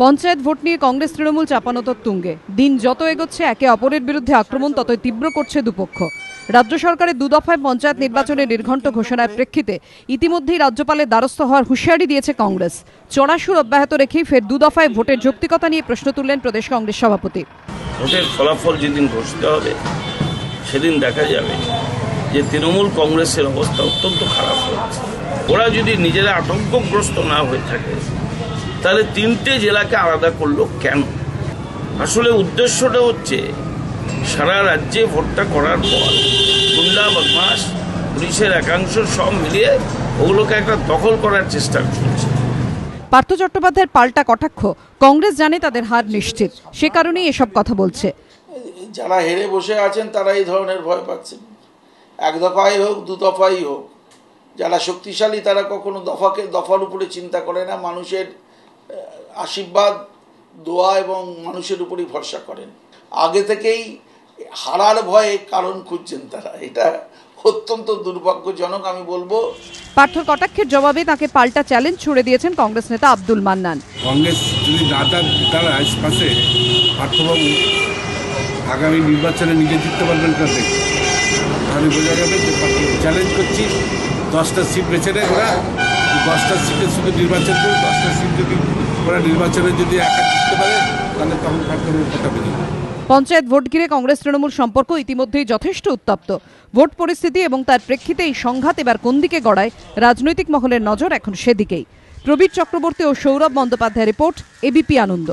Panchayat vote নিয়ে কংগ্রেস তৃণমূল চাপানোতর তুঙ্গে। দিন যত এগোচ্ছে একে অপরের বিরুদ্ধে আক্রমণ ততই তীব্র করছে দুপক্ষ। রাজ্য সরকারের দুদফায় পঞ্চায়েত নির্বাচনের নির্ঘণ্ট ঘোষণার প্রেক্ষিতে ইতিমধ্যেই রাজ্যপালের দ্বারস্থ হওয়ার হুঁশিয়ারি দিয়েছে কংগ্রেস। চড়াসুর অব্যাহত রেখেই ফের দুদফায় ভোটের যৌক্তিকতা নিয়ে প্রশ্ন তুললেন প্রদেশ কংগ্রেস সভাপতি। ভোটের ফলাফল যেদিন ঘোষিত হবে সেদিন দেখা যাবে যে তৃণমূল কংগ্রেসের অবস্থা অত্যন্ত খারাপ হয়েছে। ওরা যদি নিজেরা আতঙ্কগ্রস্ত না হয়ে থাকে তাহলে তিনটে জেলাকে আলাদা করলো কেন? আসলে উদ্দেশ্যটা হচ্ছে সারা রাজ্যে ভোটটা করার পর গুন্ডা বদমাশ পুলিশের একাংশ সব মিলিয়ে ওগুলোকে একটা দখল করার চেষ্টা চলছে। পার্থ চট্টোপাধ্যায়ের পাল্টা কটাক্ষ, কংগ্রেস জানে তাদের হার নিশ্চিত, সে কারণেই এসব কথা বলছে। যারা হেরে বসে আছেন তারা এই ধরনের ভয় পাচ্ছেন। এক দফাই হোক দু দফাই হোক, যারা শক্তিশালী তারা কখনো দফার উপরে চিন্তা করে না, মানুষের আশীর্বাদ দোয়া এবং মানুষের উপরই ভরসা করেন। আগে থেকেই হারার ভয়ে কারণ খুঁজছেন তারা, এটা অত্যন্ত দুর্ভাগ্যজনক। আমি বলবো পার্থ কটাক্ষের জবাবে তাকে পাল্টা চ্যালেঞ্জ ছুড়ে দিয়েছেন কংগ্রেস নেতা আব্দুল মান্নান। কংগ্রেস যদি তার আশপাশে পার্থবাবু আগামী নির্বাচনে নিজে জিততে পারবেন কাছে, তাহলে বোঝা যাবে যে চ্যালেঞ্জ করছি 10টা সিট বেছে নেয় ওরা, 10টা সিটে শুধু নির্বাচন করে 10টা সিট যদি ওরা নির্বাচনে যদি একা জিততে পারে তাহলে তখন পার্থবাবুর কথা বেরিয়ে। পঞ্চায়েত ভোট ঘিরে কংগ্রেস তৃণমূল সম্পর্ক ইতিমধ্যেই যথেষ্ট উত্তপ্ত। ভোট পরিস্থিতি এবং তার প্রেক্ষিতে এই সংঘাত এবার কোন দিকে গড়ায়, রাজনৈতিক মহলের নজর এখন সেদিকেই। প্রবীর চক্রবর্তী ও সৌরভ বন্দ্যোপাধ্যায়ের রিপোর্ট, এবিপি আনন্দ।